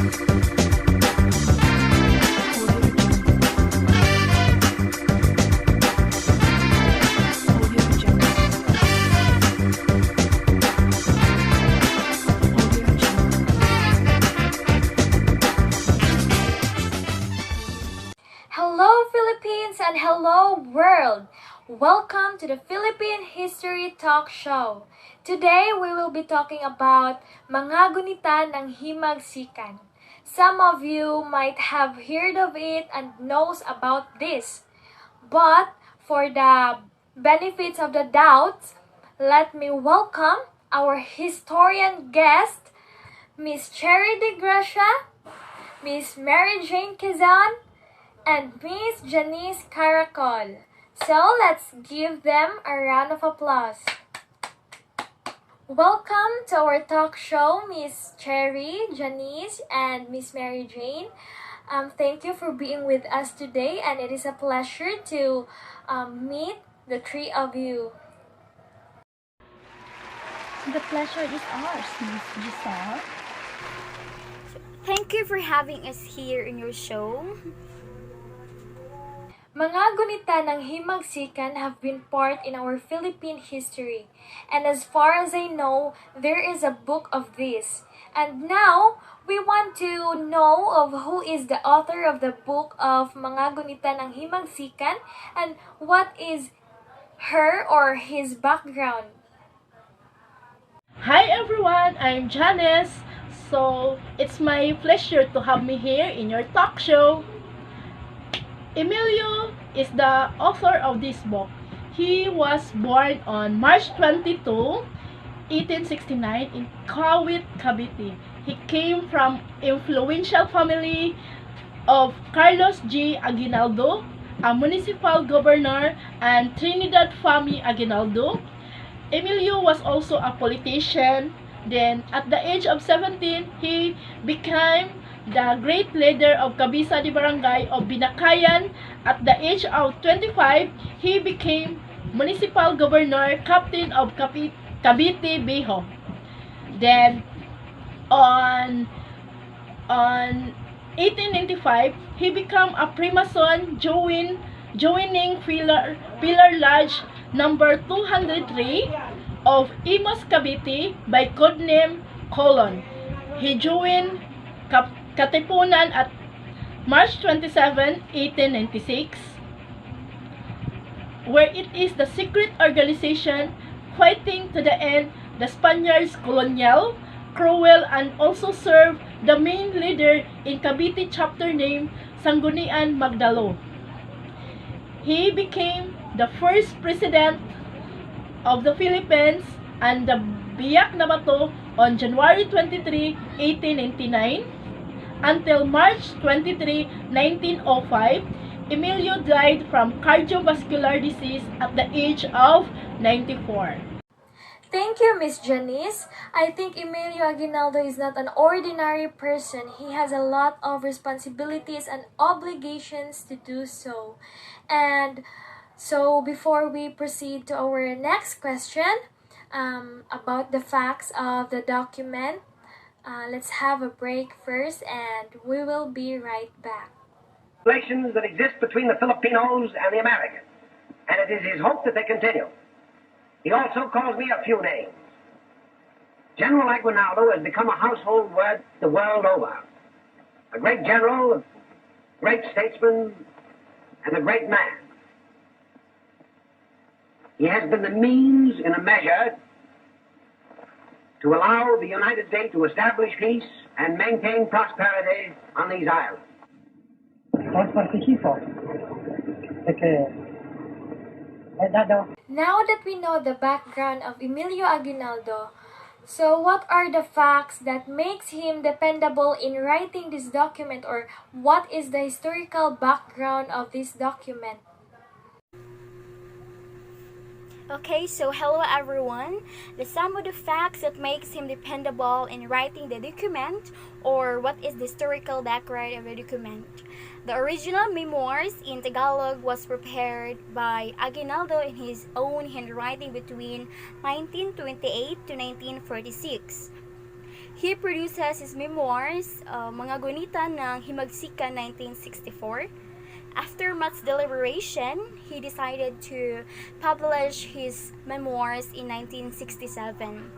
Hello Philippines and hello world! Welcome to the Philippine History Talk Show. Today we will be talking about Mga Gunita ng Himagsikan. Some of you might have heard of it and knows about this. But for the benefits of the doubts, let me welcome our historian guest, Miss Cherry De Gracia, Miss Mary Jane Quezon, and Miss Janice Caracol. So let's give them a round of applause. Welcome to our talk show, Miss Cherry, Janice, and Miss Mary Jane. Thank you for being with us today, and it is a pleasure to meet the three of you. The pleasure is ours, Miss Giselle. Thank you for having us here in your show. Mga Gunita ng Himagsikan have been part in our Philippine history, and as far as I know, there is a book of this. And now, we want to know of who is the author of the book of Mga Gunita ng Himagsikan and what is her or his background. Hi everyone, I'm Janice. So, it's my pleasure to have me here in your talk show. Emilio is the author of this book. He was born on March 22, 1869 in Kawit, Cavite. He came from influential family of Carlos G. Aguinaldo, a municipal governor, and Trinidad Fami Aguinaldo. Emilio was also a politician. Then, at the age of 17, he became the great leader of Cabeza de Barangay of Binakayan. At the age of 25, he became municipal governor, captain of Cavite Bayho. Then, on 1895, he became a Freemason, joining Pillar Lodge number 203 of Imus Cavite by codename Colon. He joined Katipunan at March 27, 1896, where it is the secret organization fighting to the end the Spaniards' colonial, cruel, and also served the main leader in Cavite chapter named Sangguniang Magdalo. He became the first president of the Philippines and the Biak na Bato on January 23, 1899. Until March 23, 1905, Emilio died from cardiovascular disease at the age of 94. Thank you, Miss Janice. I think Emilio Aguinaldo is not an ordinary person. He has a lot of responsibilities and obligations to do so. And so before we proceed to our next question about the facts of the document, let's have a break first and we will be right back. Relations that exist between the Filipinos and the Americans, and it is his hope that they continue. He also calls me a few names. General Aguinaldo has become a household word the world over. A great general, a great statesman, and a great man. He has been the means, in a measure, to allow the United States to establish peace and maintain prosperity on these islands. Now that we know the background of Emilio Aguinaldo, so what are the facts that makes him dependable in writing this document, or what is the historical background of this document? Okay, so hello everyone. The some of the facts that makes him dependable in writing the document, or what is the historical background of the document. The original memoirs in Tagalog was prepared by Aguinaldo in his own handwriting between 1928 to 1946. He produces his memoirs, Mga Gunita ng Himagsikan 1964. After much deliberation, he decided to publish his memoirs in 1967.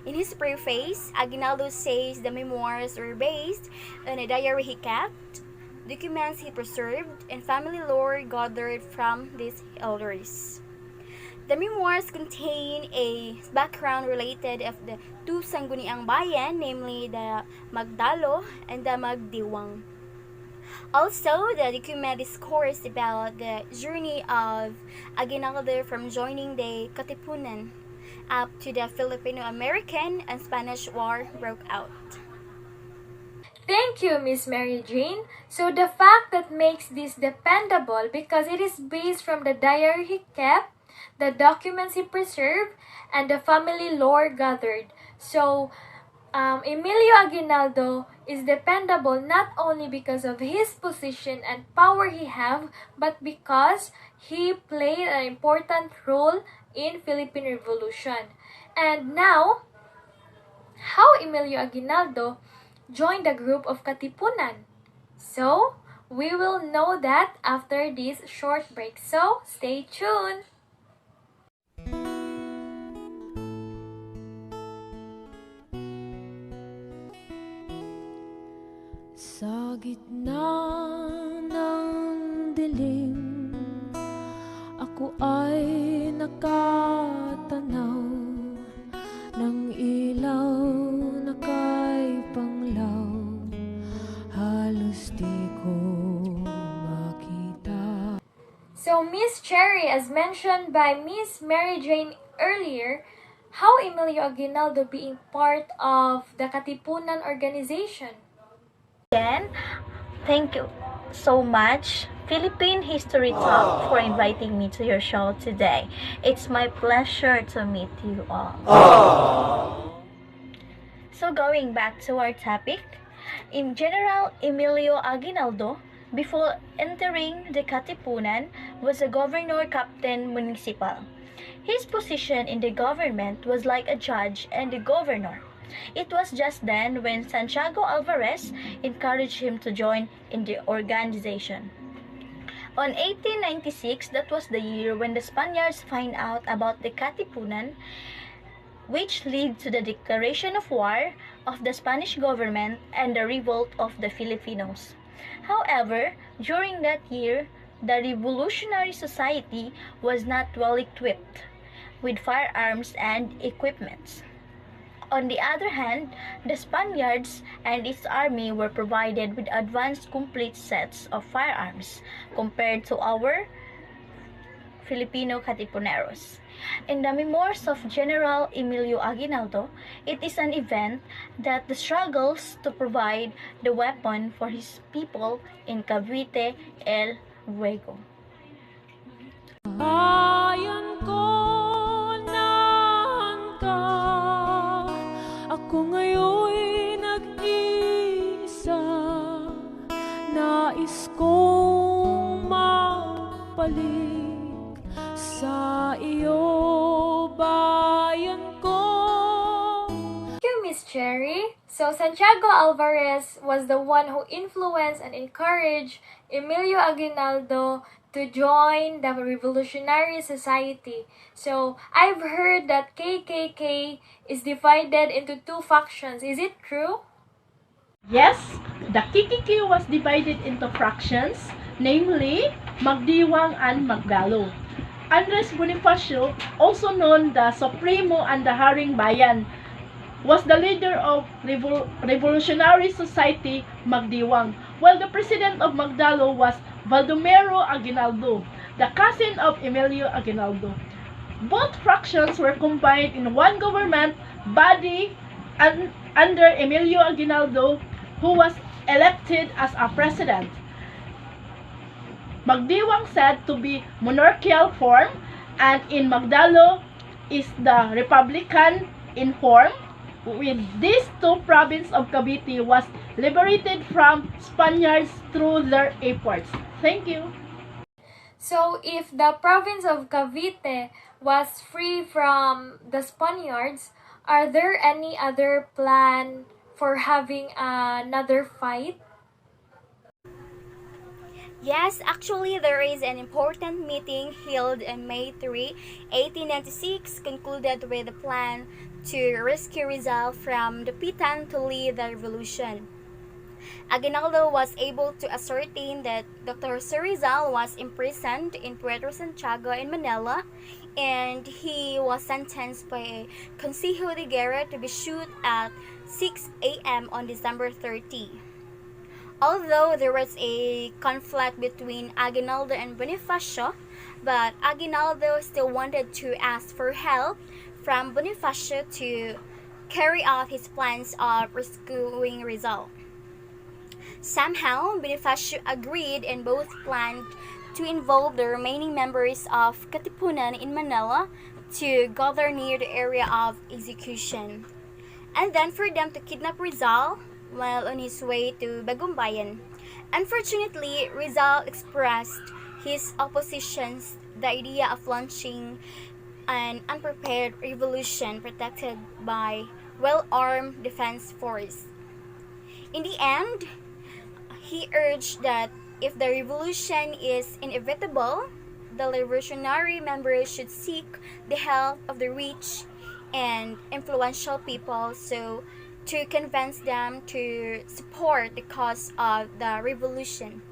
In his preface, Aguinaldo says the memoirs were based on a diary he kept, documents he preserved, and family lore gathered from these elders. The memoirs contain a background related of the two sangguniang bayan, namely the Magdalo and the Magdiwang. Also, the document discourse about the journey of Aguinaldo from joining the Katipunan up to the Filipino-American and Spanish War broke out. Thank you, Miss Mary Jane. So the fact that makes this dependable because it is based from the diary he kept, the documents he preserved, and the family lore gathered. So Emilio Aguinaldo is dependable not only because of his position and power he have, but because he played an important role in Philippine Revolution. And now, how Emilio Aguinaldo joined the group of Katipunan? So, we will know that after this short break. So, stay tuned! Sa gitna ng dilim, ako ay nakatanaw ng ilaw na kay panglaw, halos di ko makita. So, Miss Cherry, as mentioned by Miss Mary Jane earlier, how Emilio Aguinaldo being part of the Katipunan organization? Again, thank you so much, Philippine History Talk, for inviting me to your show today. It's my pleasure to meet you all. So going back to our topic, in general, Emilio Aguinaldo, before entering the Katipunan, was a governor captain municipal. His position in the government was like a judge and the governor. It was just then when Santiago Alvarez encouraged him to join in the organization. On 1896, that was the year when the Spaniards find out about the Katipunan, which led to the declaration of war of the Spanish government and the revolt of the Filipinos. However, during that year, the Revolutionary Society was not well equipped with firearms and equipments. On the other hand, the Spaniards and its army were provided with advanced complete sets of firearms compared to our Filipino Katipuneros. In the memoirs of General Emilio Aguinaldo, it is an event that the struggles to provide the weapon for his people in Cavite el Ruego. Bayan ko, nahan ka, ako ngayon'y nag-iisa, nais kong mapalik sa iyo, bayan ko. Thank you, Miss Cherry. So, Santiago Alvarez was the one who influenced and encouraged Emilio Aguinaldo to join the Revolutionary Society. So, I've heard that KKK is divided into two factions. Is it true? Yes, the KKK was divided into fractions, namely Magdiwang and Magdalo. Andres Bonifacio, also known the Supremo and the Haring Bayan, was the leader of Revolutionary Society Magdiwang, while the president of Magdalo was Baldomero Aguinaldo, the cousin of Emilio Aguinaldo. Both fractions were combined in one government body under Emilio Aguinaldo, who was elected as a president. Magdiwang said to be monarchical form, and in Magdalo is the republican in form. With these two provinces of Cavite was liberated from Spaniards through their efforts. Thank you. So, if the province of Cavite was free from the Spaniards, are there any other plan for having another fight? Yes, actually, there is an important meeting held on May 3, 1896, concluded with a plan to rescue Rizal from the Pitan to lead the revolution. Aguinaldo was able to ascertain that Dr. Jose Rizal was imprisoned in Puerto Santiago in Manila, and he was sentenced by a Consejo de Guerra to be shot at 6 a.m. on December 30. Although there was a conflict between Aguinaldo and Bonifacio, but Aguinaldo still wanted to ask for help from Bonifacio to carry out his plans of rescuing Rizal. Somehow, Bonifacio agreed and both planned to involve the remaining members of Katipunan in Manila to gather near the area of execution, and then for them to kidnap Rizal while on his way to Bagumbayan. Unfortunately, Rizal expressed his opposition to the idea of launching an unprepared revolution protected by well-armed defense force. In the end, he urged that if the revolution is inevitable, the revolutionary members should seek the help of the rich and influential people so to convince them to support the cause of the revolution.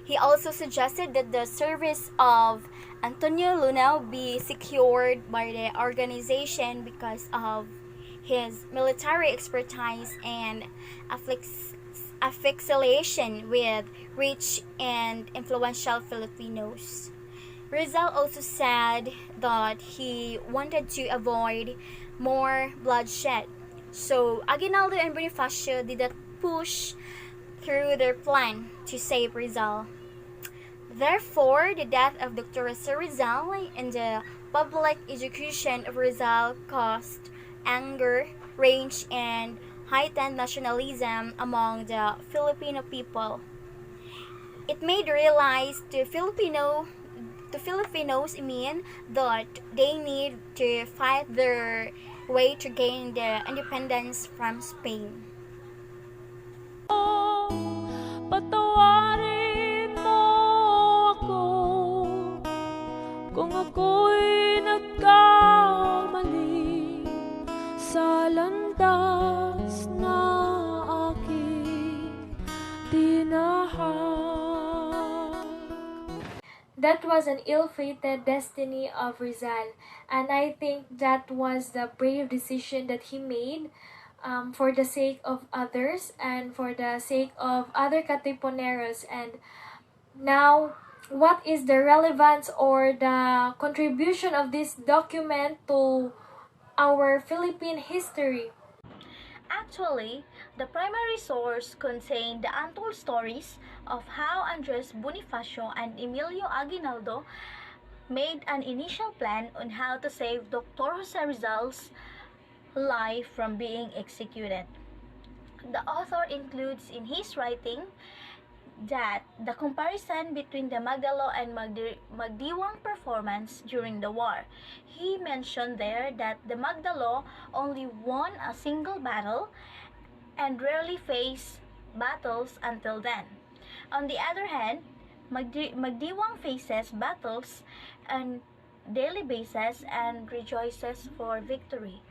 He also suggested that the service of Antonio Luna be secured by the organization because of his military expertise and affiliation with rich and influential Filipinos. Rizal also said that he wanted to avoid more bloodshed, so Aguinaldo and Bonifacio did not push through their plan to save Rizal. Therefore, the death of Dr. Jose Rizal and the public execution of Rizal caused anger, rage, and heightened nationalism among the Filipino people. It made realize to Filipinos that they need to fight their way to gain the independence from Spain. Patawarin mo ako kung ako'y nagkamali sa landas na aking tinahak. That was an ill-fated destiny of Rizal, and I think that was the brave decision that he made for the sake of others and for the sake of other Katipuneros. And now, what is the relevance or the contribution of this document to our Philippine history? Actually, the primary source contained the untold stories of how Andres Bonifacio and Emilio Aguinaldo made an initial plan on how to save Dr. Jose Rizal's life from being executed. The author includes in his writing that the comparison between the Magdalo and Magdiwang performance during the war. He mentioned there that the Magdalo only won a single battle and rarely faced battles until then. On the other hand, Magdiwang faces battles on daily basis and rejoices for victory.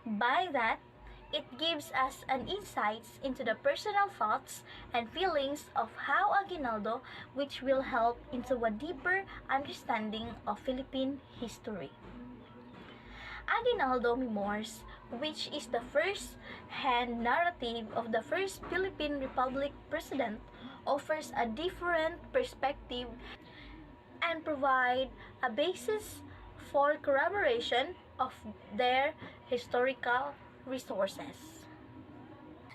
By that, it gives us an insights into the personal thoughts and feelings of how Aguinaldo, which will help into a deeper understanding of Philippine history. Aguinaldo Memoirs, which is the first-hand narrative of the first Philippine Republic president, offers a different perspective and provide a basis for corroboration of their historical resources.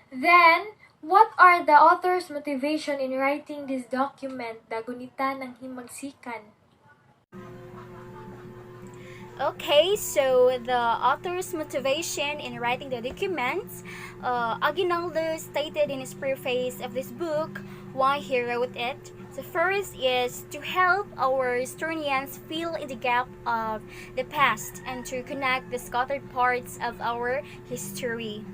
Then, what are the author's motivation in writing this document, the Gunita Ng Himagsikan? Okay, so the author's motivation in writing the documents, Aguinaldo stated in his preface of this book why he wrote it. The first is to help our historians fill in the gap of the past and to connect the scattered parts of our history.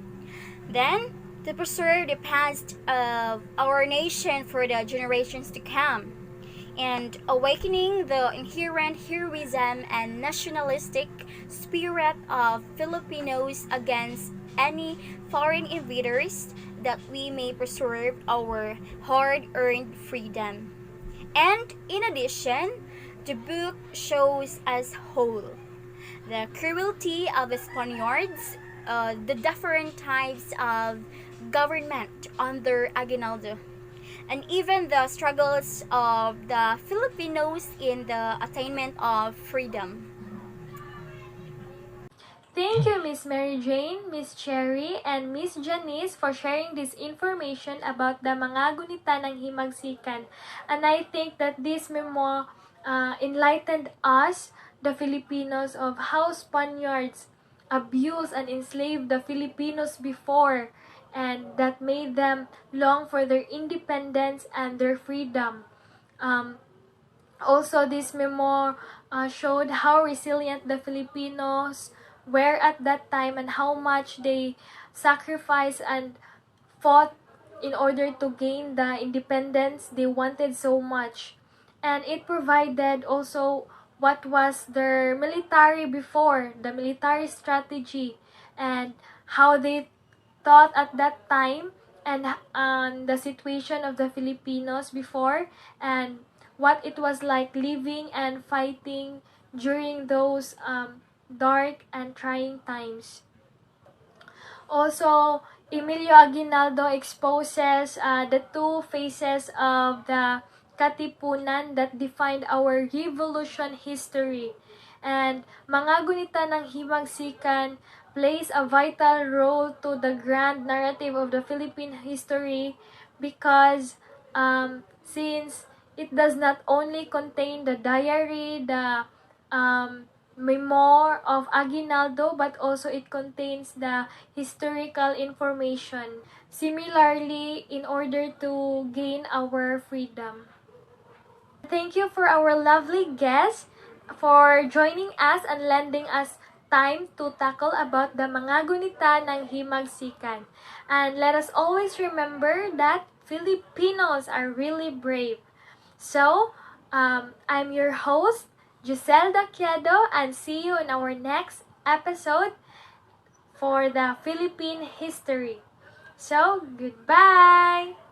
Then, to preserve the past of our nation for the generations to come, and awakening the inherent heroism and nationalistic spirit of Filipinos against any foreign invaders, that we may preserve our hard-earned freedom. And in addition, the book shows as whole the cruelty of the Spaniards, the different types of government under Aguinaldo, and even the struggles of the Filipinos in the attainment of freedom. Thank you, Miss Mary Jane, Miss Cherry, and Miss Janice for sharing this information about the mga gunita ng Himagsikan. And I think that this memo enlightened us, the Filipinos, of how Spaniards abused and enslaved the Filipinos before, and that made them long for their independence and their freedom. Also, this memo showed how resilient the Filipinos were at that time and how much they sacrificed and fought in order to gain the independence they wanted so much. And it provided also what was their military before, the military strategy, and how they thought at that time, and the situation of the Filipinos before, and what it was like living and fighting during those dark and trying times. Also, Emilio Aguinaldo exposes the two phases of the Katipunan that defined our revolution history. And mga gunita ng Himagsikan plays a vital role to the grand narrative of the Philippine history because since it does not only contain the diary, the memoir of Aguinaldo, but also it contains the historical information. Similarly, in order to gain our freedom. Thank you for our lovely guests for joining us and lending us time to tackle about the mga gunita ng Himagsikan. And let us always remember that Filipinos are really brave. So, I'm your host, Giselle Daquiado, and see you in our next episode for the Philippine history. So, goodbye!